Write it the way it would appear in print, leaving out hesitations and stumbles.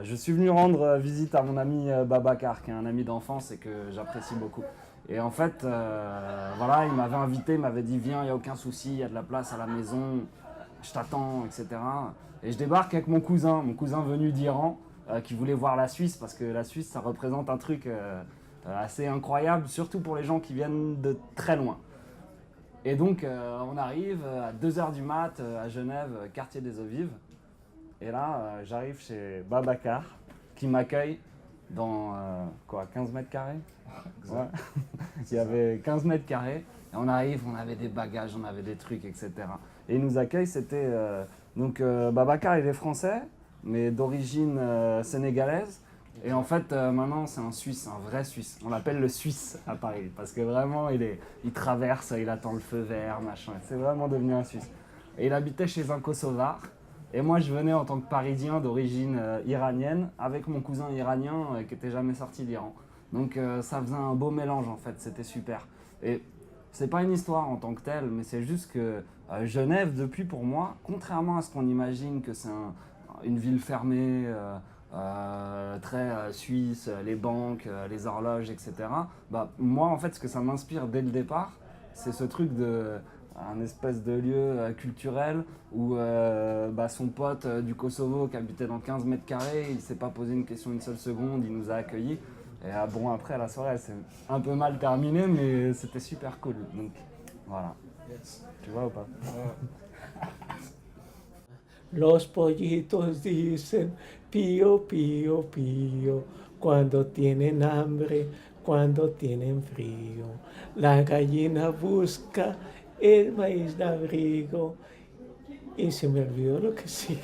Je suis venu rendre visite à mon ami Babacar, qui est un ami d'enfance et que j'apprécie beaucoup. Et en fait, voilà, il m'avait invité, il m'avait dit viens, il n'y a aucun souci, il y a de la place à la maison, je t'attends, etc. Et je débarque avec mon cousin venu d'Iran, qui voulait voir la Suisse, parce que la Suisse, ça représente un truc assez incroyable, surtout pour les gens qui viennent de très loin. Et donc, on arrive à 2 heures du mat à Genève, quartier des Eaux Vives. Et là, j'arrive chez Babacar, qui m'accueille dans 15 mètres carrés. Ouais. Il y avait 15 mètres carrés. Et on arrive, on avait des bagages, on avait des trucs, etc. Et il nous accueille, c'était... Babacar, il est français, mais d'origine sénégalaise. Et en fait, maintenant, c'est un Suisse, un vrai Suisse. On l'appelle le Suisse à Paris, parce que vraiment, il traverse, il attend le feu vert, machin. C'est vraiment devenu un Suisse. Et il habitait chez un Kosovar. Et moi, je venais en tant que Parisien d'origine iranienne, avec mon cousin iranien qui n'était jamais sorti d'Iran. Donc ça faisait un beau mélange, en fait, c'était super. Et c'est pas une histoire en tant que telle, mais c'est juste que Genève, depuis pour moi, contrairement à ce qu'on imagine que c'est une ville fermée, très suisse, les banques, les horloges, etc. Bah, moi, en fait, ce que ça m'inspire dès le départ, c'est ce truc de un espèce de lieu culturel où son pote du Kosovo qui habitait dans 15 mètres carrés, il s'est pas posé une question une seule seconde, il nous a accueillis. Et bon, après, la soirée, c'est un peu mal terminé, mais c'était super cool. Donc, voilà. Yes. Tu vois ou pas? Los pollitos dicen pío, pío, pío, cuando tienen hambre, cuando tienen frío. La gallina busca el maíz de abrigo y se me olvidó lo que sigue.